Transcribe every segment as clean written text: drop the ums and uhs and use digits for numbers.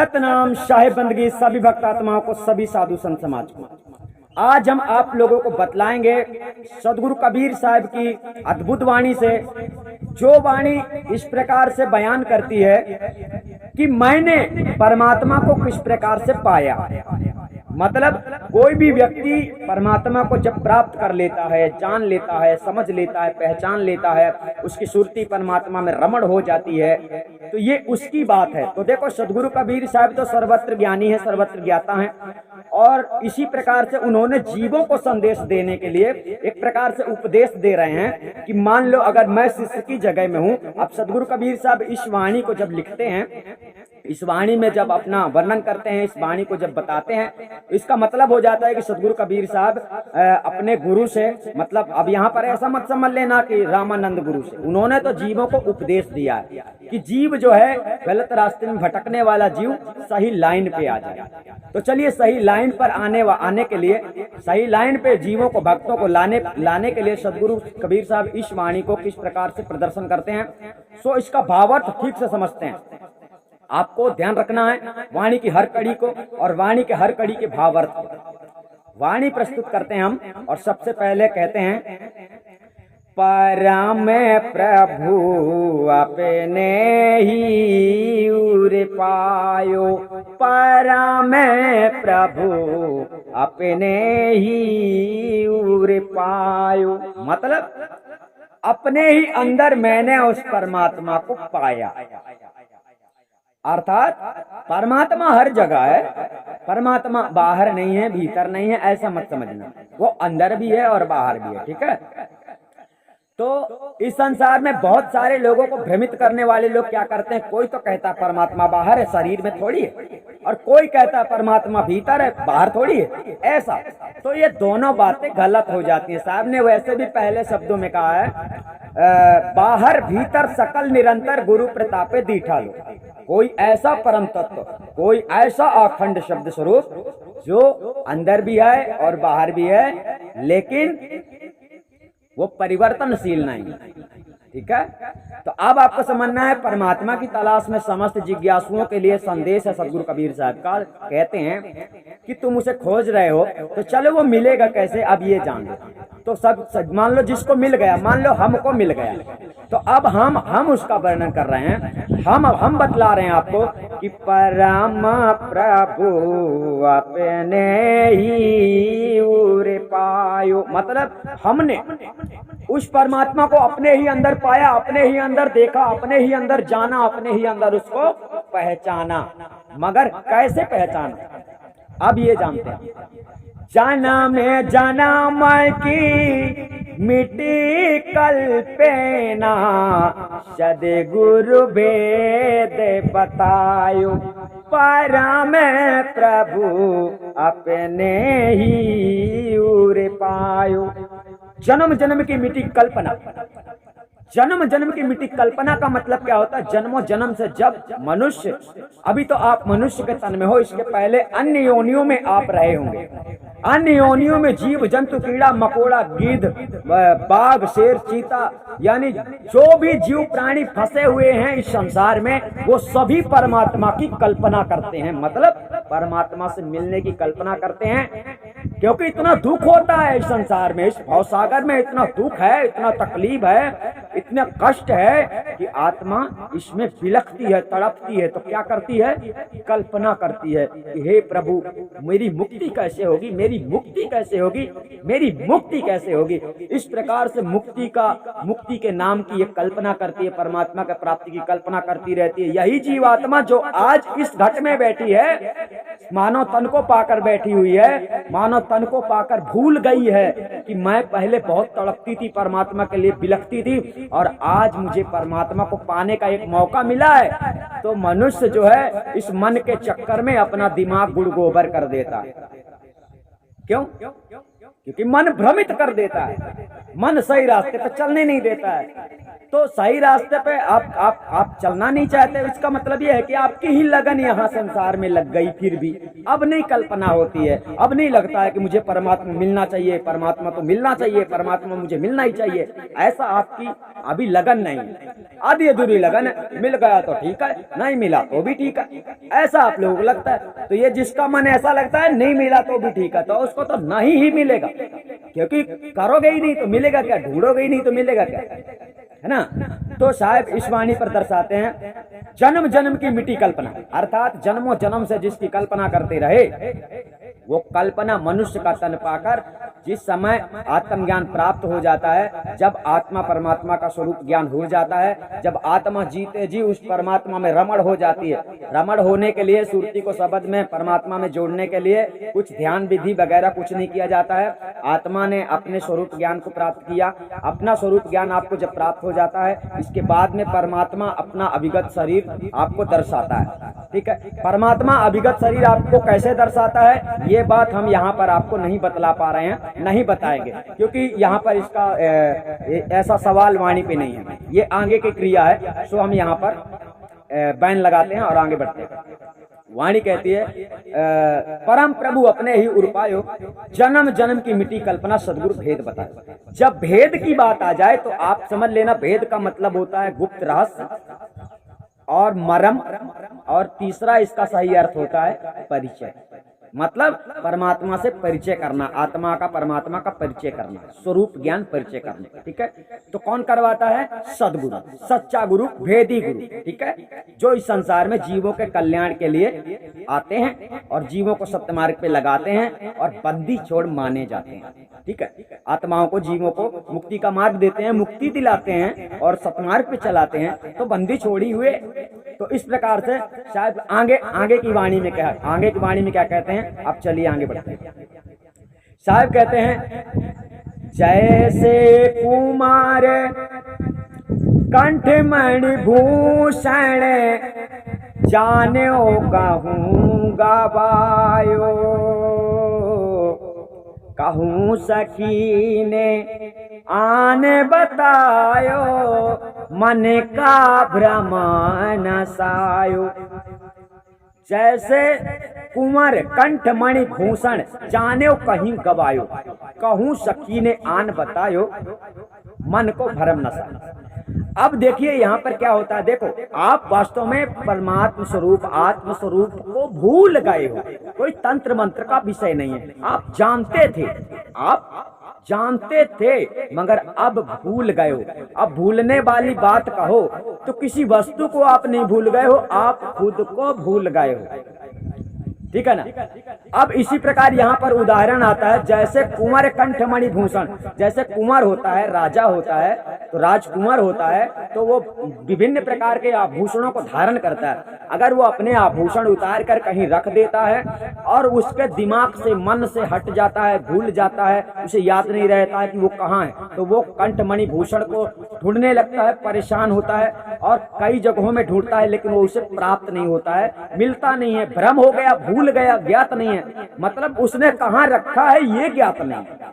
सतनाम शाही बंदगी सभी भक्त आत्माओं को, सभी साधु संत समाज को। आज हम आप लोगों को बतलाएंगे सदगुरु कबीर साहब की अद्भुत वाणी से, जो वाणी इस प्रकार से बयान करती है कि मैंने परमात्मा को किस प्रकार से पाया। मतलब कोई भी व्यक्ति परमात्मा को जब प्राप्त कर लेता है, जान लेता है, समझ लेता है, पहचान लेता है, उसकी सुरती परमात्मा में रमण हो जाती है, तो ये उसकी बात है। तो देखो सदगुरु कबीर साहब तो सर्वत्र ज्ञानी है, सर्वत्र ज्ञाता है, और इसी प्रकार से उन्होंने जीवों को संदेश देने के लिए एक प्रकार से उपदेश दे रहे हैं कि मान लो अगर मैं शिष्य की जगह में हूँ। अब सदगुरु कबीर साहब इस वाणी को जब लिखते हैं, इस वाणी में जब अपना वर्णन करते हैं, इस वाणी को जब बताते हैं, इसका मतलब हो जाता है कि सदगुरु कबीर साहब अपने गुरु से, मतलब अब यहाँ पर ऐसा मत समझ लेना कि रामानंद गुरु से, उन्होंने तो जीवों को उपदेश दिया है कि जीव जो है गलत रास्ते में भटकने वाला जीव सही लाइन पे आ जाए। तो चलिए सही लाइन पर आने के लिए, सही लाइन पे जीवों को, भक्तों को लाने के लिए सदगुरु कबीर साहब इस वाणी को किस प्रकार से प्रदर्शन करते हैं, सो इसका भावार्थ ठीक से समझते हैं। आपको ध्यान रखना है वाणी की हर कड़ी को और वाणी के हर कड़ी के भावार्थ को। वाणी प्रस्तुत करते हैं हम, और सबसे पहले कहते हैं, परम प्रभु अपने ही उर पायो, परम प्रभु अपने ही उर पायो। मतलब अपने ही अंदर मैंने उस परमात्मा को पाया। अर्थात परमात्मा हर जगह है, परमात्मा बाहर नहीं है, भीतर नहीं है, ऐसा मत समझना। वो अंदर भी है और बाहर भी है, ठीक है। तो इस संसार में बहुत सारे लोगों को भ्रमित करने वाले लोग क्या करते हैं, कोई तो कहता है परमात्मा बाहर है, शरीर में थोड़ी है, और कोई कहता है परमात्मा भीतर है, बाहर थोड़ी है, ऐसा। तो ये दोनों बातें गलत हो जाती है। साहब ने वैसे भी पहले शब्दों में कहा है, बाहर भीतर सकल निरंतर गुरु प्रतापे दीठा लो। कोई ऐसा परम तत्व, कोई ऐसा अखंड शब्द स्वरूप जो अंदर भी है और बाहर भी है, लेकिन वो परिवर्तनशील नहीं, ठीक है। तो अब आपको समझना है, परमात्मा की तलाश में समस्त जिज्ञासुओं के लिए संदेश है सदगुरु कबीर साहब का। कहते हैं कि तुम उसे खोज रहे हो, तो चलो वो मिलेगा कैसे, अब ये जान लो। तो सब मान लो जिसको मिल गया, मान लो हमको मिल गया, तो अब हम उसका वर्णन कर रहे हैं, हम बतला रहे हैं आपको कि परम प्रभु अपने ही उर पायो। मतलब हमने उस परमात्मा को अपने ही अंदर पाया, अपने ही अंदर देखा, अपने ही अंदर जाना, अपने ही अंदर उसको पहचाना। मगर कैसे पहचाना, अब ये जानते हैं। जन्म जन्म की मिट्टी कल्पेना, सद्गुरु भेद बतायो, परम प्रभु अपने ही उर पायो। जन्म जन्म की मिट्टी कल्पना, जन्म जन्म की मिट्टी कल्पना का मतलब क्या होता है, जन्मों जन्म से जब मनुष्य, अभी तो आप मनुष्य के तन में हो, इसके पहले अन्य योनियों में आप रहे होंगे। अन्य योनियों में जीव जंतु, कीड़ा मकोड़ा, गिद्ध, बाघ, शेर, चीता, यानी जो भी जीव प्राणी फंसे हुए हैं इस संसार में, वो सभी परमात्मा की कल्पना करते हैं। मतलब परमात्मा से मिलने की कल्पना करते हैं, क्योंकि इतना दुख होता है इस संसार में, इस भवसागर में इतना दुख है, इतना तकलीफ है, इतना कष्ट है कि आत्मा इसमें बिलखती है, तड़पती है। तो क्या करती है, कल्पना करती है कि हे प्रभु मेरी मुक्ति कैसे होगी, मेरी मुक्ति कैसे होगी, मेरी मुक्ति कैसे होगी। इस प्रकार से मुक्ति के नाम की ये कल्पना करती है, परमात्मा के प्राप्ति की कल्पना करती रहती है। यही जीवात्मा जो आज इस घट में बैठी है, मानव तन को पाकर बैठी हुई है, मानव तन को पाकर भूल गई है कि मैं पहले बहुत तड़पती थी, परमात्मा के लिए बिलखती थी, और आज मुझे परमात्मा को पाने का एक मौका मिला है। तो मनुष्य जो है इस मन के चक्कर में अपना दिमाग गुड़ गोबर कर देता है। क्यों? क्योंकि मन भ्रमित कर देता है, मन सही रास्ते पे चलने नहीं देता है। तो सही रास्ते पे आप चलना नहीं चाहते, इसका मतलब ये है कि आपकी ही लगन यहाँ संसार में लग गई, फिर भी अब नहीं कल्पना होती है, अब नहीं लगता है कि मुझे परमात्मा मिलना चाहिए, परमात्मा तो मिलना चाहिए, परमात्मा मुझे मिलना ही चाहिए। ऐसा आपकी अभी लगन नहीं है, आधी अधूरी लगन है, मिल गया तो ठीक है, नहीं मिला तो भी ठीक है, ऐसा आप लोगों को लगता है। तो ये जिसका मन ऐसा लगता है नहीं मिला तो भी ठीक है, तो उसको तो नहीं ही मिलेगा, क्योंकि करोगे ही नहीं तो मिलेगा क्या, ढूंढोगे ही नहीं तो मिलेगा क्या, है ना। तो साहब इस वाणी पर दर्शाते हैं जन्म जन्म की मिटी कल्पना, अर्थात जन्मों जन्म से जिसकी कल्पना करते रहे वो कल्पना मनुष्य का तन पाकर जिस समय आत्मज्ञान प्राप्त हो जाता है, जब आत्मा परमात्मा का स्वरूप ज्ञान हो जाता है, जब आत्मा जीते जी उस परमात्मा में रमण हो जाती है। रमण होने के लिए सुरती को शब्द में परमात्मा में जोड़ने के लिए कुछ ध्यान विधि वगैरह कुछ नहीं किया जाता है। आत्मा ने अपने स्वरूप ज्ञान को प्राप्त किया, अपना स्वरूप ज्ञान आपको जब प्राप्त हो जाता है, इसके बाद में परमात्मा अपना अभिगत शरीर आपको दर्शाता है। ठीक है, परमात्मा अभिगत शरीर आपको कैसे दर्शाता है ये बात हम यहाँ पर आपको नहीं बतला पा रहे हैं, नहीं बताएंगे, क्योंकि यहाँ पर इसका ऐसा सवाल वाणी पे नहीं है, ये आगे की क्रिया है। सो हम यहाँ पर बैन लगाते हैं और आगे बढ़ते हैं। वाणी कहती है परम प्रभु अपने ही उर्पायो जन्म जन्म की मिट्टी कल्पना सदगुरु भेद बताए। जब भेद की बात आ जाए तो आप समझ लेना भेद का मतलब होता है गुप्त रहस्य और मरम, और तीसरा इसका सही अर्थ होता है परिचय, मतलब परमात्मा से परिचय करना, आत्मा का परमात्मा का परिचय करना, स्वरूप ज्ञान परिचय करना। ठीक है, तो कौन करवाता है? सदगुरु, सच्चा गुरु, भेदी गुरु। ठीक है, जो इस संसार में जीवों के कल्याण के लिए आते हैं और जीवों को सत्य मार्ग पे लगाते हैं और बंदी छोड़ माने जाते हैं। ठीक है, आत्माओं को, जीवों को मुक्ति का मार्ग देते हैं, मुक्ति दिलाते हैं और सतमार्ग पे चलाते हैं, तो बंदी छोड़ी हुए। तो इस प्रकार से शायद आगे की वाणी में क्या, आगे की वाणी में क्या कहते हैं, आप चलिए आगे बढ़ते हैं। साहब कहते हैं जैसे कुमार कंठमणि भूषण जान्यो कहूँ गवायो, कहूँ सखी ने आन बतायो, मन का भ्रम नसायो। जैसे कुंवर कंठमणि भूषण जान्यो कहीं गवायो, कहूँ सखी ने आन बतायो, मन को भ्रम नसायो। अब देखिए यहाँ पर क्या होता है, देखो आप वास्तव में परमात्म स्वरूप आत्म स्वरूप को भूल गए हो, कोई तंत्र मंत्र का विषय नहीं है, आप जानते थे, आप जानते थे, मगर अब भूल गए हो। अब भूलने वाली बात कहो तो किसी वस्तु को आप नहीं भूल गए हो, आप खुद को भूल गए हो। ठीक है ना। अब इसी प्रकार यहाँ पर उदाहरण आता है, जैसे कुंवर कंठमणि भूषण, जैसे कुंवर होता है, राजा होता है, तो राजकुंवर होता है, तो वो विभिन्न प्रकार के आभूषणों को धारण करता है। अगर वो अपने आभूषण उतार कर कहीं रख देता है और उसके दिमाग से, मन से हट जाता है, भूल जाता है, उसे याद नहीं रहता है कि वो कहाँ है, तो वो कंठमणि भूषण को ढूंढने लगता है, परेशान होता है और कई जगहों में ढूंढता है, लेकिन वो उसे प्राप्त नहीं होता है, मिलता नहीं है, भ्रम हो गया, भूल गया, ज्ञात नहीं है, मतलब उसने कहाँ रखा है ये ज्ञात नहीं है,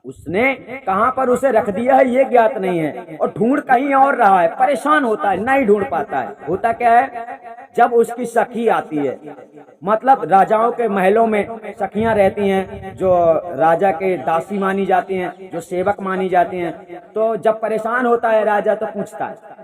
उसने कहां पर उसे रख दिया है ये ज्ञात नहीं है, और ढूंढ कहीं और रहा है, परेशान होता है, नहीं ढूंढ पाता है। होता क्या है, जब उसकी सखी आती है, मतलब राजाओं के महलों में सखियां रहती हैं, जो राजा के दासी मानी जाती हैं, जो सेवक मानी जाती हैं, तो जब परेशान होता है राजा तो पूछता है।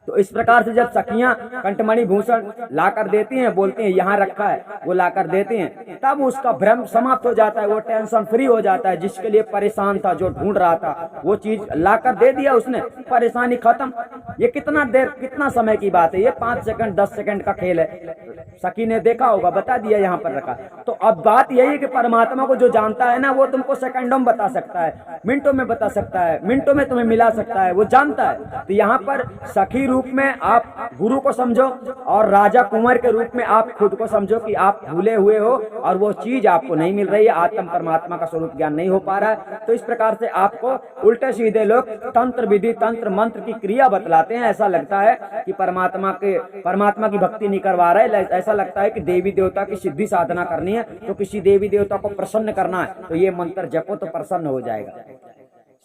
तो इस प्रकार से जब सखियां कंठमणि भूषण ला कर देती हैं, बोलती हैं यहाँ रखा है, वो ला कर देती हैं, तब उसका भ्रम समाप्त हो जाता है, वो टेंशन फ्री हो जाता है, जिसके लिए परेशान था, जो ढूंढ रहा था, वो चीज ला कर दे दिया उसने, परेशानी खत्म। ये कितना देर, कितना समय की बात है, ये 5 सेकंड 10 सेकंड का खेल है, सखी ने देखा होगा, बता दिया यहाँ पर रखा। तो अब बात यही है कि परमात्मा को जो जानता है ना, वो तुमको सेकंडों में बता सकता है, मिनटों में बता सकता है, मिनटों में तुम्हें मिला सकता है, वो जानता है। तो यहाँ पर सखी रूप में आप गुरु को समझो और राजा कुंवर के रूप में आप खुद को समझो कि आप भूले हुए हो और वो चीज आपको नहीं मिल रही है, आत्म परमात्मा का स्वरूप ज्ञान नहीं हो पा रहा है। तो इस प्रकार से आपको उल्टे सीधे लोग तंत्र विधि तंत्र मंत्र की क्रिया बतलाते हैं। ऐसा लगता है कि परमात्मा की भक्ति नहीं करवा रहे, ऐसा लगता है कि देवी देवता की सिद्धि साधना करनी है, तो किसी देवी देवता को प्रसन्न करना है तो ये मंत्र जपो तो प्रसन्न हो जाएगा।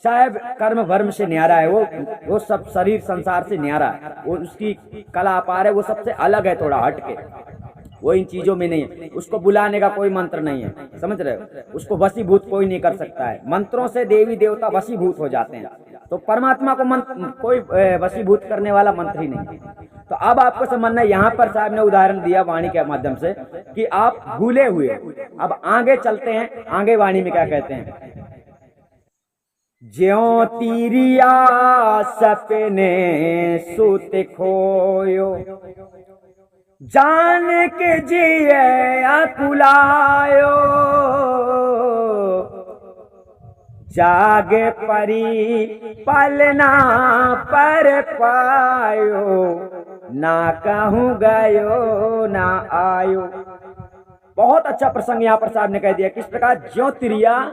साहब कर्म वर्म से न्यारा है, वो सब शरीर संसार से न्यारा है, वो उसकी कला अपार है, वो सबसे अलग है, थोड़ा हटके, वो इन चीजों में नहीं है। उसको बुलाने का कोई मंत्र नहीं है, समझ रहे हो? उसको वशीभूत कोई नहीं कर सकता है। मंत्रों से देवी देवता वशीभूत हो जाते हैं, तो परमात्मा को कोई वशीभूत करने वाला मंत्र ही नहीं है। तो अब आपको समझना, यहाँ पर साहब ने उदाहरण दिया वाणी के माध्यम से कि आप भूले हुए। अब आगे चलते हैं, आगे वाणी में क्या कहते हैं। ज्यों तिरिया सपने सुत खोयो, जान के जिए अकुलायो, जागे परी पलना पर पायो, ना कहूँ गयो ना आयो। बहुत अच्छा प्रसंग यहाँ पर साहब ने कह दिया। किस प्रकार? ज्यों तिरिया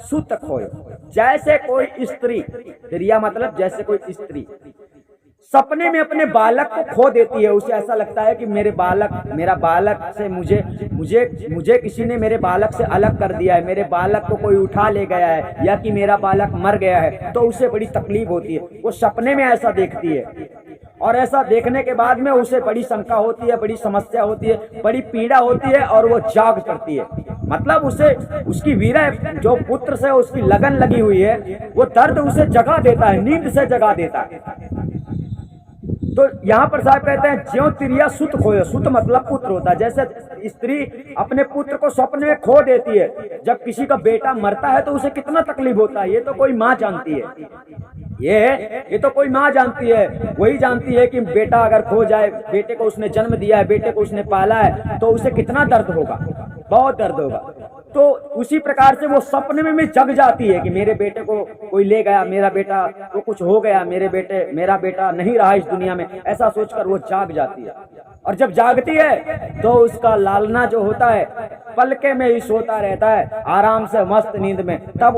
सुत खोयो, जैसे कोई स्त्री, तिरिया मतलब जैसे कोई स्त्री सपने में अपने बालक को खो देती है। उसे ऐसा लगता है कि मेरा बालक से मुझे किसी ने मेरे बालक से अलग कर दिया है, मेरे बालक को कोई उठा ले गया है, या कि मेरा बालक मर गया है, तो उसे बड़ी तकलीफ होती है। वो सपने में ऐसा देखती है और ऐसा देखने के बाद में उसे बड़ी शंका होती है, बड़ी समस्या होती है, बड़ी पीड़ा होती है और वो जाग पड़ती है। मतलब उसे उसकी वीरा जो पुत्र से उसकी लगन लगी हुई है, वो दर्द उसे जगा देता है, नींद से जगा देता है। तो यहाँ पर साहब कहते हैं ज्यों तिरिया सुत खोयो, सुत मतलब पुत्र होता है। जैसे स्त्री अपने पुत्र को स्वप्न में खो देती है, जब किसी का बेटा मरता है तो उसे कितना तकलीफ होता है, ये तो कोई माँ जानती है, ये तो कोई माँ जानती है। वही जानती है कि बेटा अगर खो जाए, बेटे को उसने जन्म दिया है, बेटे को उसने पाला है, तो उसे कितना दर्द होगा, बहुत दर्द होगा। तो उसी प्रकार से वो सपने में जग जाती है कि मेरे बेटे को कोई ले गया, मेरा बेटा को कुछ हो गया, मेरा बेटा नहीं रहा इस दुनिया में, ऐसा सोचकर वो जाग जाती है। और जब जागती है तो उसका लालना जो होता है पलके में ही सोता रहता है आराम से मस्त नींद में, तब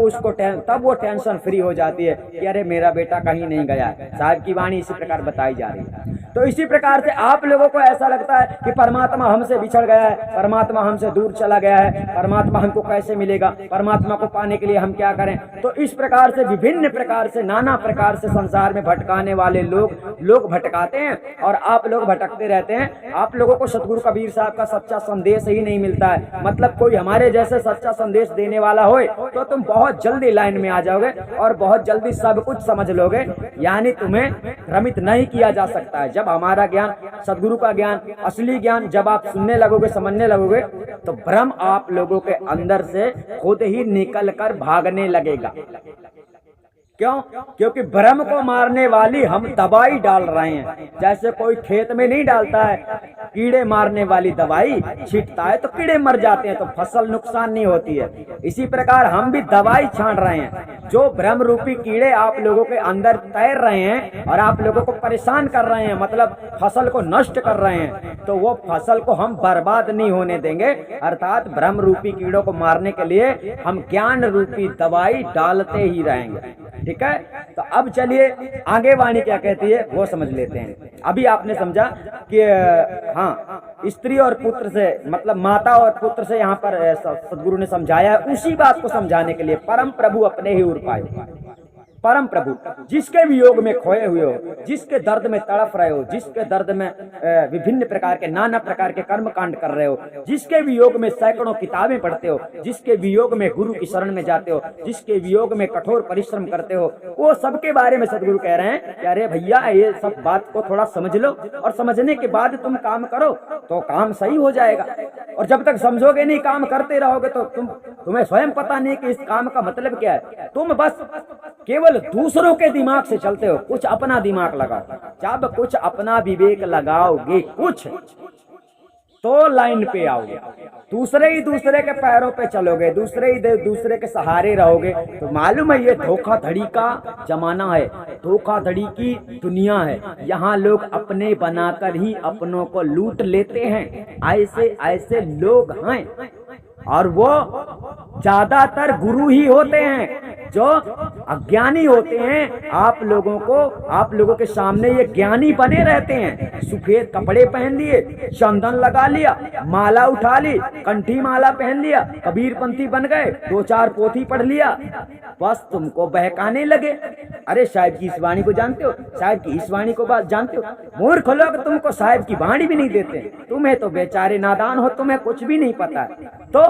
वो टेंशन फ्री हो जाती है कि अरे मेरा बेटा कहीं नहीं गया। साहब की वाणी इसी प्रकार बताई जा रही है। तो इसी प्रकार से आप लोगों को ऐसा लगता है कि परमात्मा हमसे बिछड़ गया है, परमात्मा हमसे दूर चला गया है, परमात्मा हमको कैसे मिलेगा, परमात्मा को पाने के लिए हम क्या करें। तो इस प्रकार से विभिन्न प्रकार से नाना प्रकार से संसार में भटकाने वाले लोग भटकाते हैं और आप लोग भटकते रहते हैं। आप लोगों को सतगुरु कबीर साहब का सच्चा संदेश ही नहीं मिलता है। मतलब कोई हमारे जैसे सच्चा संदेश देने वाला होए तो तुम बहुत जल्दी लाइन में आ जाओगे और बहुत जल्दी सब कुछ समझ लोगे, यानी तुम्हें भ्रमित नहीं किया जा सकता है। जब हमारा ज्ञान, सदगुरु का ज्ञान, असली ज्ञान जब आप सुनने लगोगे, समझने लगोगे, तो भ्रम आप लोगों के अंदर से खुद ही निकल कर भागने लगेगा। क्यों? क्योंकि भ्रम को मारने वाली हम दवाई डाल रहे हैं। जैसे कोई खेत में नहीं डालता है कीड़े मारने वाली दवाई, छींटता है तो कीड़े मर जाते हैं, तो फसल नुकसान नहीं होती है। इसी प्रकार हम भी दवाई छांट रहे हैं। जो भ्रम रूपी कीड़े आप लोगों के अंदर तैर रहे हैं और आप लोगों को परेशान कर रहे हैं, मतलब फसल को नष्ट कर रहे हैं, तो वो फसल को हम बर्बाद नहीं होने देंगे। अर्थात भ्रम रूपी कीड़ों को मारने के लिए हम ज्ञान रूपी दवाई डालते ही रहेंगे। ठीक है? तो अब चलिए आगे वाणी क्या कहती है वो समझ लेते हैं। अभी आपने समझा कि हाँ, स्त्री और पुत्र से, मतलब माता और पुत्र से यहाँ पर सदगुरु ने समझाया है। उसी बात को समझाने के लिए परम प्रभु अपने ही उर पाए। परम प्रभु जिसके वियोग में खोए हुए हो, जिसके दर्द में तड़प रहे हो, जिसके दर्द में विभिन्न प्रकार के नाना प्रकार के कर्म कांड कर रहे हो, जिसके वियोग में सैकड़ों किताबें पढ़ते हो, जिसके वियोग में गुरु की शरण में जाते हो, जिसके वियोग में कठोर परिश्रम करते हो, वो सबके बारे में सदगुरु कह रहे हैं कि अरे भैया ये सब बात को थोड़ा समझ लो और समझने के बाद तुम काम करो तो काम सही हो जाएगा। और जब तक समझोगे नहीं, काम करते रहोगे, तो तुम्हें स्वयं पता नहीं कि इस काम का मतलब क्या है। तुम बस केवल दूसरों के दिमाग से चलते हो, कुछ अपना दिमाग लगाओ। जब कुछ अपना विवेक लगाओगे, कुछ तो लाइन पे आओगे, दूसरे ही दूसरे के पैरों पे चलोगे, दूसरे ही दूसरे के सहारे रहोगे, तो मालूम है ये धोखाधड़ी का जमाना है, धोखाधड़ी की दुनिया है। यहाँ लोग अपने बनाकर ही अपनों को लूट लेते हैं। ऐसे ऐसे लोग हैं, और वो ज्यादातर गुरु ही होते हैं जो अज्ञानी होते हैं। आप लोगों के सामने ये ज्ञानी बने रहते हैं। सफेद कपड़े पहन लिए, चंदन लगा लिया, माला उठा ली, कंठी माला पहन लिया, कबीरपंथी बन गए, 2-4 पोथी पढ़ लिया, बस तुमको बहकाने लगे। अरे साहिब की इस वाणी को जानते हो, साहिब की इस वाणी को बात जानते हो। मूर्ख लोग तुमको साहिब की वाणी भी नहीं देते। तुम्हें तो बेचारे नादान हो, तुम्हें कुछ भी नहीं पता है। तो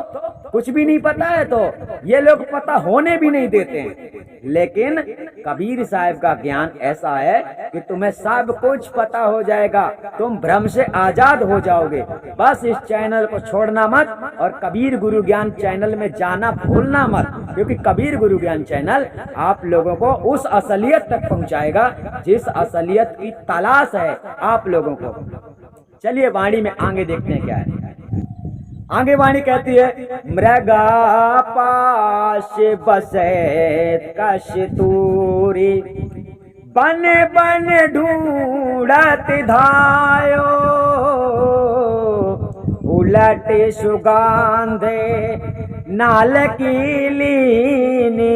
कुछ भी नहीं पता है तो ये लोग पता होने भी नहीं देते हैं। लेकिन कबीर साहब का ज्ञान ऐसा है कि तुम्हें सब कुछ पता हो जाएगा, तुम भ्रम से आजाद हो जाओगे। बस इस चैनल को छोड़ना मत और कबीर गुरु ज्ञान चैनल में जाना भूलना मत, क्योंकि कबीर गुरु ज्ञान चैनल आप लोगों को उस असलियत तक पहुंचाएगा जिस असलियत की तलाश है आप लोगों को। चलिए वाणी में आगे देखते हैं क्या है। आगे वाणी कहती है, मृगा पाश बसे कस्तूरी, बन बन ढूंढत धायो, उलट सुगंधे नाल की लीनी,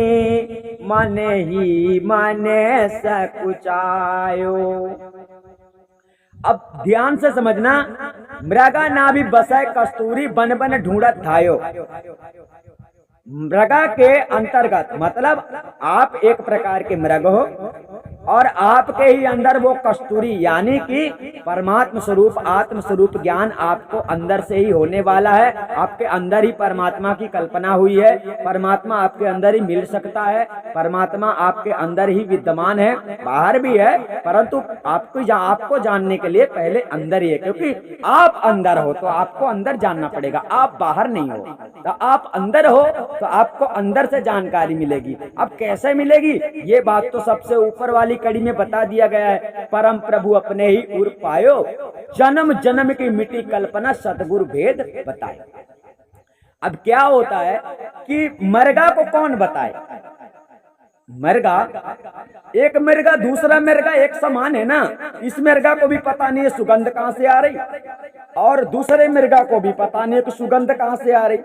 मन ही मन सकुचायो। अब ध्यान से समझना, मृगा नाभि बसै कस्तूरी, बन बन ढूंढत धायो। मृगा के अंतर्गत मतलब आप एक प्रकार के मृग हो और आपके ही अंदर वो कस्तूरी यानी कि परमात्म स्वरूप आत्म स्वरूप ज्ञान आपको अंदर से ही होने वाला है। आपके अंदर ही परमात्मा की कल्पना हुई है, परमात्मा आपके अंदर ही मिल सकता है, परमात्मा आपके अंदर ही विद्यमान है, बाहर भी है, परंतु आपको जानने के लिए पहले अंदर ही है, क्योंकि आप अंदर हो तो आपको अंदर जानना पड़ेगा, आप बाहर नहीं हो। तो आप अंदर हो तो आपको अंदर से जानकारी मिलेगी। अब कैसे मिलेगी ये बात तो सबसे ऊपर वाली कड़ी में बता दिया गया है। परम प्रभु अपने ही उर पायो, जन्म जन्म की मिट्टी कल्पना सतगुरु भेद बताए। अब क्या होता है कि मृगा को कौन बताए? मृगा एक मृगा दूसरा मृगा एक समान है ना। इस मृगा को भी पता नहीं है सुगंध कहां से आ रही, और दूसरे मृगा को भी पता नहीं है कि सुगंध कहां से आ रही।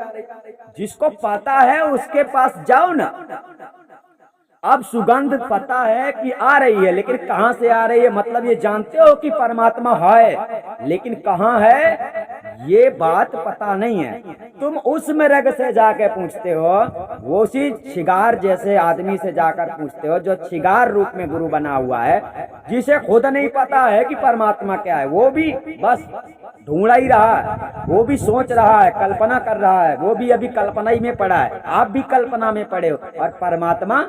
जिसको पता है उसके पास जाओ ना। अब सुगंध पता है कि आ रही है, लेकिन कहां से आ रही है, मतलब ये जानते हो कि परमात्मा है, लेकिन कहां है ये बात पता नहीं है। तुम उस मृग से जाकर पूछते हो, वो उसी शिगार जैसे आदमी से जाकर पूछते हो जो शिगार रूप में गुरु बना हुआ है, जिसे खुद नहीं पता है कि परमात्मा क्या है। वो भी बस ढूंढ ही रहा है, वो भी सोच रहा है, कल्पना कर रहा है, वो भी अभी कल्पना ही में पड़ा है, आप भी कल्पना में पड़े हो, और परमात्मा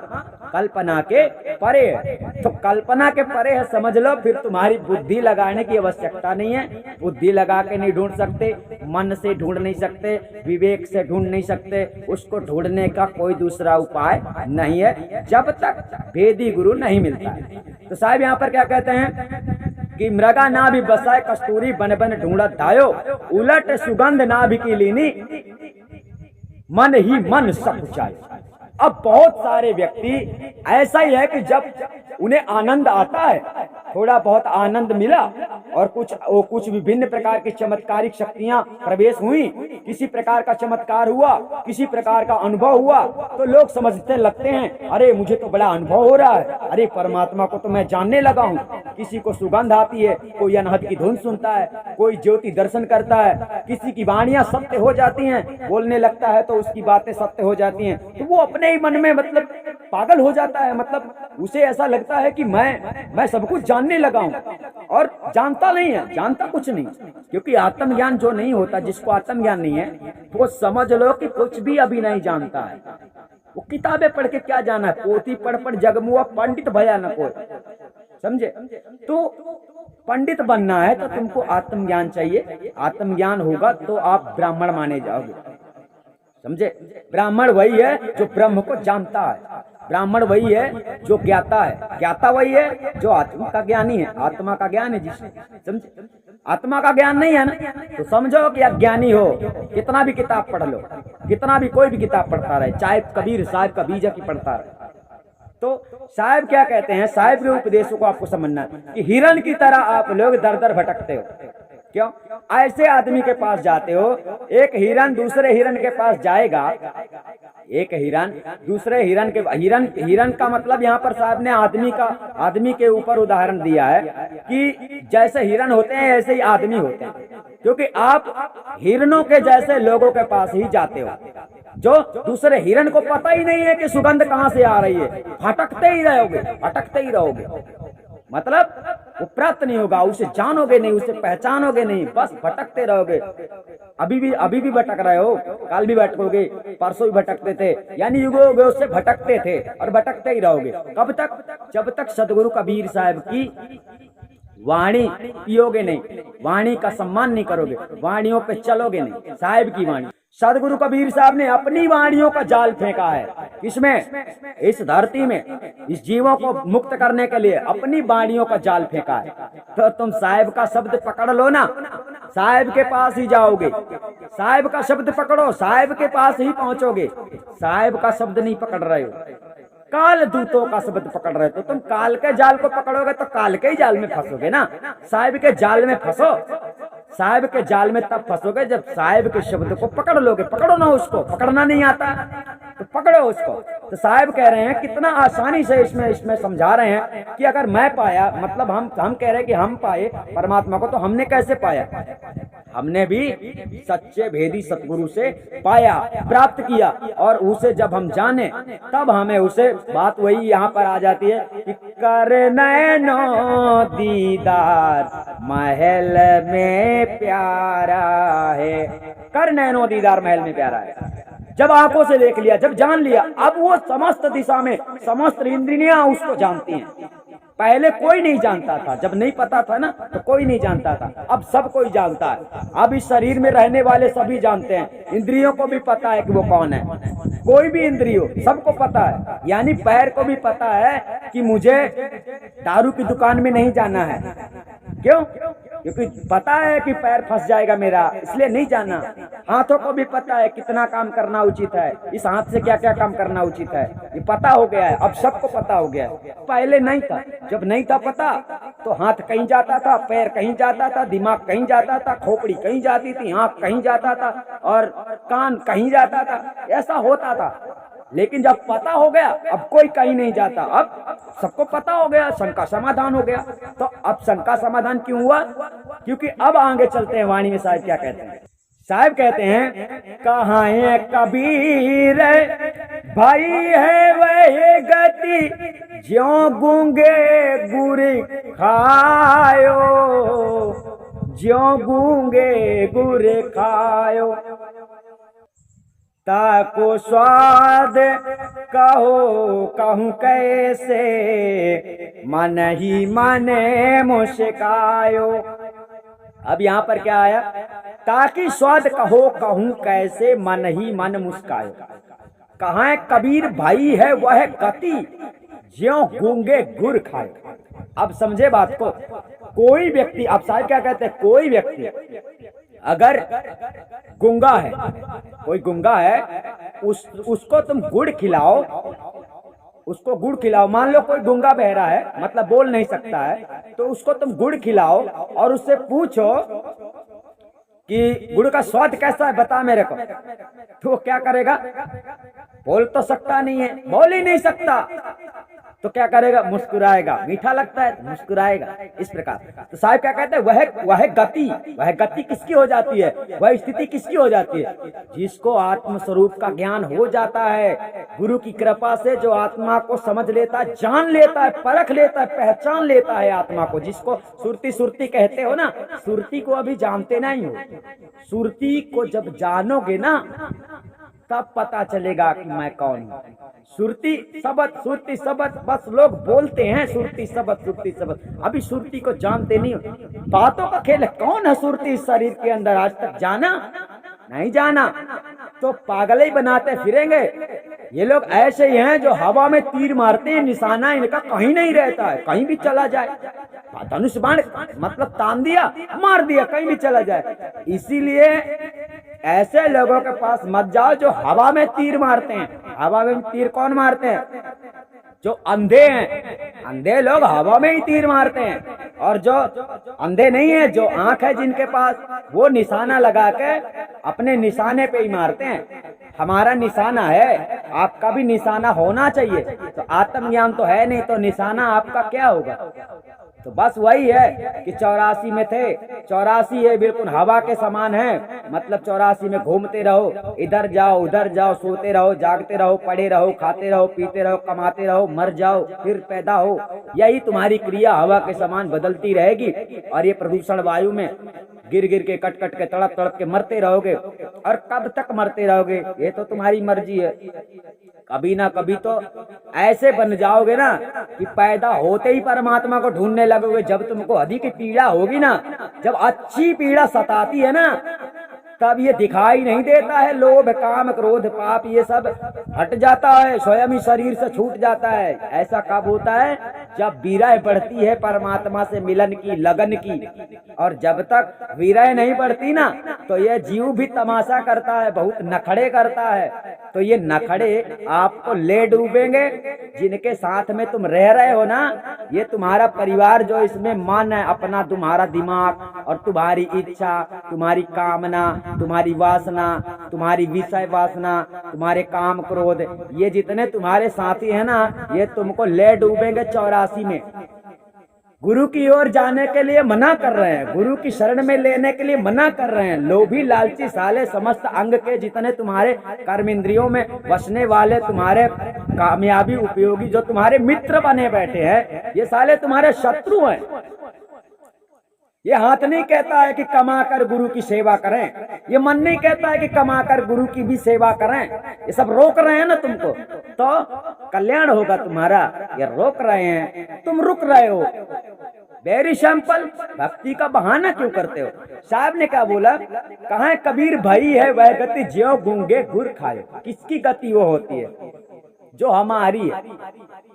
कल्पना के परे है। तो कल्पना के परे है समझ लो, फिर तुम्हारी बुद्धि लगाने की आवश्यकता नहीं है। बुद्धि लगा के नहीं ढूंढ सकते, मन से ढूंढ नहीं सकते, विवेक से ढूंढ नहीं सकते, उसको ढूंढने का कोई दूसरा उपाय नहीं है जब तक वेदी गुरु नहीं मिलता है। तो साहब यहाँ पर क्या कहते हैं कि मृगा ना भी बसाए कस्तूरी, बन बन ढूंढत धायो, उलट सुगंध ना भी की लीनी, मन ही मन सकुचाए। अब बहुत सारे व्यक्ति ऐसा ही है कि जब उन्हें आनंद आता है, थोड़ा बहुत आनंद मिला और कुछ विभिन्न प्रकार की चमत्कारिक शक्तियां प्रवेश हुई, किसी प्रकार का चमत्कार हुआ, किसी प्रकार का अनुभव हुआ, तो लोग समझते लगते हैं अरे मुझे तो बड़ा अनुभव हो रहा है, अरे परमात्मा को तो मैं जानने लगा हूँ। किसी को सुगंध आती है, कोई अनहद की धुन सुनता है, कोई ज्योति दर्शन करता है, किसी की वाणियां सत्य हो जाती हैं, बोलने लगता है तो उसकी बातें सत्य हो जाती हैं, तो वो अपने ही मन में मतलब पागल हो जाता है। मतलब उसे ऐसा लगता है कि मैं सब कुछ जानने लगा हूँ, और जानता नहीं है, जानता कुछ नहीं। क्योंकि आत्मज्ञान जो नहीं होता, जिसको आत्मज्ञान नहीं है, वो समझ लो कि कुछ भी अभी नहीं जानता है। वो किताबें पढ़ के क्या जाना है, पोथी पढ़ जगमुआ पंडित भया न कोई, समझे। तो पंडित बनना है तो तुमको आत्मज्ञान चाहिए, आत्मज्ञान होगा तो आप ब्राह्मण माने जाओगे, समझे। ब्राह्मण वही है जो ब्रह्म को जानता है, ब्राह्मण वही है जो ज्ञाता है, ज्ञाता वही है जो आत्मा का ज्ञानी है, आत्मा का ज्ञान है जिसने, समझे। आत्मा का ज्ञान नहीं है ना, तो समझो कि अज्ञानी हो। कितना भी किताब पढ़ लो, कितना भी कोई भी किताब पढ़ता रहे, चाहे कबीर साहब का बीजा की पढ़ता रहे, तो साहब क्या कहते हैं, साहब के उपदेशों को आपको समझना है कि हिरण की तरह आप लोग दर दर भटकते हो। क्यों? ऐसे आदमी के पास जाते हो, एक हिरण दूसरे हिरण के पास जाएगा, एक हिरण दूसरे हिरण के, हिरण का मतलब यहाँ पर साहब ने आदमी के ऊपर उदाहरण दिया है कि जैसे हिरण होते हैं ऐसे ही आदमी होते हैं, क्योंकि आप हिरणों के जैसे लोगों के पास ही जाते हो, जो दूसरे हिरण को पता ही नहीं है कि सुगंध कहाँ से आ रही है, भटकते ही रहोगे, भटकते ही रहोगे, मतलब वो प्राप्त नहीं होगा, उसे जानोगे नहीं, उसे पहचानोगे नहीं, बस भटकते रहोगे। अभी भी भटक रहे हो, कल भी भटकोगे, परसों भी भटकते थे, यानी युगों युगों से भटकते थे और भटकते ही रहोगे। कब तक? जब तक सदगुरु कबीर साहब की वाणी पियोगे नहीं, वाणी का सम्मान नहीं करोगे, वाणियों पे चलोगे नहीं, साहिब की वाणी। सदगुरु कबीर साहब ने अपनी वाणियों का जाल फेंका है, इसमें, इस धरती में, इस जीवों को मुक्त करने के लिए अपनी वाणियों का जाल फेंका है। तो तुम साहिब का शब्द पकड़ लो ना, साहिब के पास ही जाओगे, साहिब का शब्द पकड़ो, साहिब के पास ही पहुंचोगे। साहिब का शब्द नहीं पकड़ रहे हो, काल दूतों का शब्द पकड़ रहे, तो तुम काल के जाल को पकड़ोगे तो काल के ही जाल में फंसोगे ना। साहिब के जाल में फंसो, साहिब के जाल में तब फंसोगे जब साहिब के शब्द को पकड़ लोगे। पकड़ो ना उसको, पकड़ना नहीं आता तो पकड़ो उसको। तो साहिब कह रहे हैं, कितना आसानी से इसमें समझा रहे हैं कि अगर मैं पाया, मतलब हम कह रहे हैं कि हम पाए परमात्मा को, तो हमने कैसे पाया? हमने भी सच्चे भेदी सतगुरु से पाया, प्राप्त किया, और उसे जब हम जाने तब हमें उसे, बात वही यहाँ पर आ जाती है कि कर नैनो दीदार महल में प्यारा है, कर नैनो दीदार महल में प्यारा है। जब आंखों से देख लिया, जब जान लिया, अब वो समस्त दिशा में समस्त इंद्रियां उसको जानती हैं। पहले कोई नहीं जानता था, जब नहीं पता था ना तो कोई नहीं जानता था, अब सब कोई जानता है। अब इस शरीर में रहने वाले सभी जानते हैं, इंद्रियों को भी पता है कि वो कौन है, कोई भी इंद्रियों सबको पता है। यानी पैर को भी पता है कि मुझे दारू की दुकान में नहीं जाना है, क्यों? क्योंकि पता है कि पैर फंस जाएगा मेरा, इसलिए नहीं जाना। हाथों को भी पता है कितना काम करना उचित है, इस हाथ से क्या क्या काम करना उचित है, ये पता हो गया है, अब सबको पता हो गया है। पहले नहीं था, जब नहीं था पता तो हाथ कहीं जाता था, पैर कहीं जाता था, दिमाग कहीं जाता था, खोपड़ी कहीं जाती थी, आंख कहीं जाता था और कान कहीं जाता था, ऐसा होता था। लेकिन जब पता हो गया, अब कोई कहीं नहीं जाता, अब सबको पता हो गया, शंका समाधान हो गया। तो अब शंका समाधान क्यों हुआ? क्योंकि अब आगे चलते हैं, वाणी में साहब क्या कहते हैं। साहब कहते हैं, कहाँ है कबीर भाई है वह गति, ज्यों गूंगे गुर खायो, ज्यों गूंगे गुर खायो, ताको स्वाद कहो कहूँ कैसे, मन ही मने मुस्कायो। अब यहाँ पर क्या आया? ताकि स्वाद कहो कहूँ कैसे, मन ही मन मुस्कायो। कहाँ है कबीर भाई है वह गति, ज्यों गूंगे गुर खाए। अब समझे बात को। कोई व्यक्ति, आप साहब क्या कहते हैं, कोई व्यक्ति अगर गूंगा है, कोई गूंगा है, उसको तुम गुड़ खिलाओ, उसको गुड़ खिलाओ। मान लो कोई गूंगा बहरा है, मतलब बोल नहीं सकता है, तो उसको तुम गुड़ खिलाओ और उससे पूछो कि गुड़ का स्वाद कैसा है, बता मेरे को, तो वो क्या करेगा? बोल तो सकता नहीं है, बोल ही नहीं सकता, तो क्या करेगा? मुस्कुराएगा। मीठा लगता है तो मुस्कुराएगा। इस प्रकार तो साहब क्या कहते हैं, वह गति किसकी हो जाती है, वह स्थिति किसकी हो जाती है? जिसको आत्म स्वरूप का ज्ञान हो जाता है, गुरु की कृपा से जो आत्मा को समझ लेता है, जान लेता है, परख लेता है, पहचान लेता है आत्मा को, जिसको सुरती कहते हो ना। सुरती को अभी जानते नहीं हो, सुरती को जब जानोगे ना तब पता चलेगा कि मैं कौन हूँ। सुरती सबद बस लोग बोलते हैं, सुरती सबद, अभी सुरती को जानते नहीं हो। बातों का खेल है, कौन है सुरती इस शरीर के अंदर, आज तक जाना नहीं जाना, तो पागल ही बनाते फिरेंगे। ये लोग ऐसे ही हैं जो हवा में तीर मारते हैं, निशाना इनका कहीं नहीं रहता है, कहीं भी चला जाए। धनुष बाण मतलब तान दिया, मार दिया, कहीं भी चला जाए। इसीलिए ऐसे लोगों के पास मत जाओ जो हवा में तीर मारते हैं। हवा में तीर कौन मारते हैं? जो अंधे हैं। अंधे लोग हवा में ही तीर मारते हैं, और जो अंधे नहीं है, जो आंख है जिनके पास, वो निशाना लगा के अपने निशाने पे ही मारते हैं। हमारा निशाना है, आपका भी निशाना होना चाहिए। तो आत्मज्ञान तो है नहीं, तो निशाना आपका क्या होगा? तो बस वही है कि 84 में थे, 84 है बिल्कुल हवा के समान है। मतलब 84 में घूमते रहो, इधर जाओ उधर जाओ, सोते रहो, जागते रहो, पढ़े रहो, खाते रहो, पीते रहो, कमाते रहो, मर जाओ, फिर पैदा हो। यही तुम्हारी क्रिया हवा के समान बदलती रहेगी। और ये प्रदूषण वायु में गिर गिर के, कट कट के, तड़प तड़प के मरते रहोगे। और कब तक मरते रहोगे ये तो तुम्हारी मर्जी है। कभी ना कभी तो ऐसे बन जाओगे ना कि पैदा होते ही परमात्मा को ढूंढने लगोगे। जब तुमको अधिक पीड़ा होगी ना, जब अच्छी पीड़ा सताती है ना, तब ये दिखाई नहीं देता है। लोभ, काम, क्रोध, पाप ये सब हट जाता है, स्वयं ही शरीर से छूट जाता है। ऐसा कब होता है? जब विरह बढ़ती है परमात्मा से मिलन की, लगन की। और जब तक विरह नहीं बढ़ती ना, तो ये जीव भी तमाशा करता है, बहुत नखड़े करता है। तो ये नखड़े आपको ले डूबेंगे। जिनके साथ में तुम रह रहे हो ना, ये तुम्हारा परिवार जो इसमें मन है अपना, तुम्हारा दिमाग और तुम्हारी इच्छा, तुम्हारी कामना, तुम्हारी वासना, तुम्हारी विषय वासना, तुम्हारे काम क्रोध, ये जितने तुम्हारे साथी हैं ना, ये तुमको ले डूबेंगे 84 में। गुरु की ओर जाने के लिए मना कर रहे हैं, गुरु की शरण में लेने के लिए मना कर रहे हैं। लोभी लालची साले समस्त अंग के जितने तुम्हारे कर्म इंद्रियों में बसने वाले, तुम्हारे कामयाबी उपयोगी जो तुम्हारे मित्र बने बैठे हैं, ये साले तुम्हारे शत्रु हैं। ये हाथ नहीं कहता है कि कमा कर गुरु की सेवा करें, ये मन नहीं कहता है कि कमा कर गुरु की भी सेवा करें। ये सब रोक रहे हैं ना तुमको, तो कल्याण होगा तुम्हारा। ये रोक रहे हैं, तुम रुक रहे हो। Very simple. भक्ति का बहाना क्यों करते हो? साहब ने क्या बोला? कहाँ कबीर भाई है वह गति ज्यों गूंगे गुर खाए। किसकी गति वो होती है? जो हमारी है।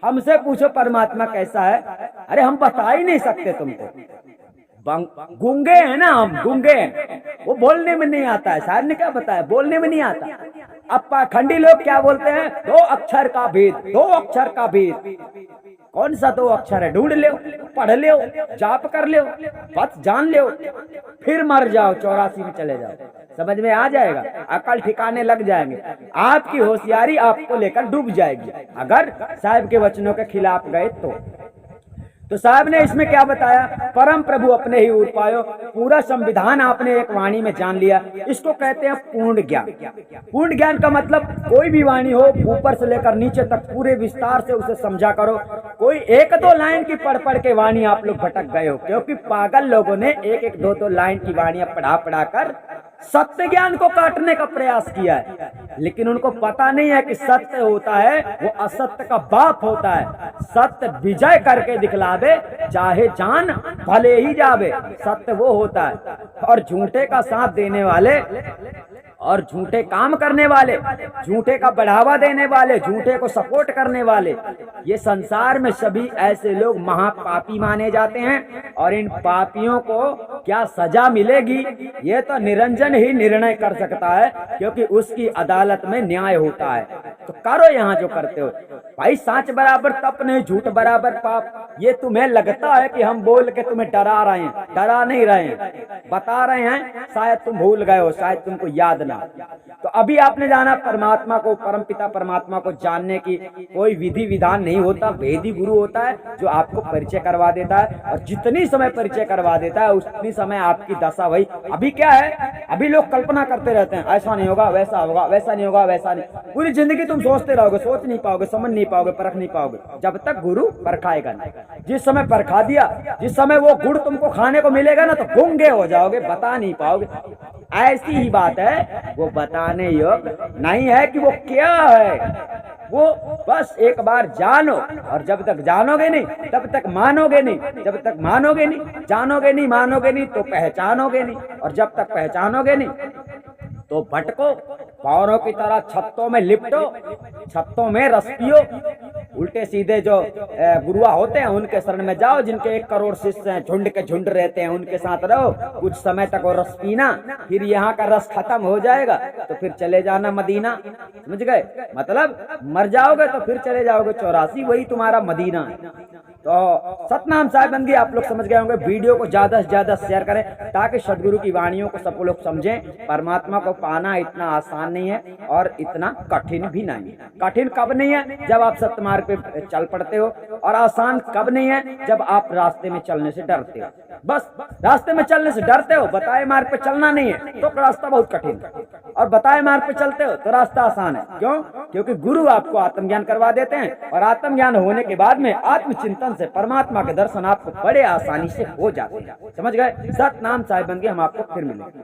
हमसे पूछो परमात्मा कैसा है, अरे हम बता ही नहीं सकते तुमको। गूंगे हैं ना हम, गूंगे हैं, वो बोलने में नहीं आता है। साहब ने क्या बताया? बोलने में नहीं आता। अब पाखंडी लोग क्या बोलते हैं? 2 अक्षर का भेद, 2 अक्षर का भेद। कौन सा 2 अक्षर है? ढूंढ लो, पढ़ लो, जाप कर लो, बस जान लो, फिर मर जाओ, 84 में चले जाओ, समझ में आ जाएगा, अकल ठिकाने लग जाएंगे। आपकी होशियारी आपको लेकर डूब जाएगी अगर साहब के वचनों के खिलाफ गए तो साहब ने इसमें क्या बताया? परम प्रभु अपने ही उपायों, पूरा संविधान आपने एक वाणी में जान लिया। इसको कहते हैं पूर्ण ज्ञान। पूर्ण ज्ञान का मतलब कोई भी वाणी हो, ऊपर से लेकर नीचे तक पूरे विस्तार से उसे समझा करो। कोई 1-2 लाइन की पढ़ के वाणी आप लोग भटक गए हो, क्योंकि पागल लोगों ने 1-1, 2-2 लाइन की वाणियां पढ़ा कर सत्य ज्ञान को काटने का प्रयास किया है। लेकिन उनको पता नहीं है कि सत्य होता है वो असत्य का बाप होता है। सत्य विजय करके दिखलावे, चाहे जान भले ही जावे। सत्य वो होता है। और झूठे का साथ देने वाले और झूठे काम करने वाले, झूठे का बढ़ावा देने वाले, झूठे को सपोर्ट करने वाले, ये संसार में सभी ऐसे लोग महापापी माने जाते हैं। और इन पापियों को क्या सजा मिलेगी ये तो निरंजन ही निर्णय कर सकता है, क्योंकि उसकी अदालत में न्याय होता है। तो करो यहाँ जो करते हो भाई, सच बराबर तप नहीं, झूठ बराबर पाप। ये तुम्हें लगता है कि हम बोल के तुम्हें डरा रहे हैं, डरा नहीं रहे हैं, बता रहे हैं। शायद तुम भूल गए हो, शायद तुमको याद ना। तो अभी आपने जाना परमात्मा को, परमपिता परमात्मा को जानने की कोई विधि विधान नहीं होता। वेदी गुरु होता है जो आपको परिचय करवा देता है, और जितनी समय परिचय करवा देता है उतनी समय आपकी दशा वही। अभी क्या है, अभी लोग कल्पना करते रहते हैं, ऐसा नहीं होगा, वैसा होगा, वैसा नहीं होगा, वैसा नहीं। पूरी जिंदगी तुम सोचते रहोगे, सोच नहीं पाओगे, समझ नहीं पाओगे, परख नहीं पाओगे, जब तक गुरु परखाएगा नहीं। जिस समय परखा दिया, जिस समय वो गुड़ तुमको खाने को मिलेगा ना, तो गूंगे हो जाओगे, बता नहीं पाओगे। ऐसी ही बात है, वो बताने योग्य नहीं है कि वो क्या है। वो बस एक बार जानो, और जब तक जानोगे नहीं तब तक मानोगे नहीं, जब तक मानोगे नहीं, जानोगे नहीं, मानोगे नहीं तो पहचानोगे नहीं, और जब तक पहचानोगे नहीं तो भटको, पौरों की तरह छत्तों में लिपटो, छत्तों में रस पियो, उल्टे सीधे जो गुरुआ होते हैं उनके शरण में जाओ, जिनके 1 करोड़ शिष्य हैं, झुंड के झुंड रहते हैं, उनके साथ रहो, कुछ समय तक वो रस पीना, फिर यहाँ का रस खत्म हो जाएगा तो फिर चले जाना मदीना। समझ गए? मतलब मर जाओगे तो फिर चले जाओगे 84, वही तुम्हारा मदीना है। तो सतनाम साहिब बंदी आप लोग समझ गए होंगे। वीडियो को ज्यादा से ज्यादा शेयर करें ताकि सदगुरु की वाणियों को सब लोग समझें। परमात्मा को पाना इतना आसान नहीं है और इतना कठिन भी नहीं है। कठिन कब नहीं है? जब आप सत्य मार्ग पे चल पड़ते हो, और आसान कब नहीं है? जब आप रास्ते में चलने से डरते हो। बस रास्ते में चलने से डरते हो, बताए मार्ग पे चलना नहीं है तो रास्ता बहुत कठिन है, और बताए मार्ग पे चलते हो तो रास्ता आसान है। क्यों? क्योंकि गुरु आपको आत्मज्ञान करवा देते हैं, और आत्मज्ञान होने के बाद में आत्मचिंतन से परमात्मा के दर्शन आपको बड़े आसानी से हो जाते हैं। समझ गए? सतनाम साहिब बंदी हम आपको फिर मिलेंगे।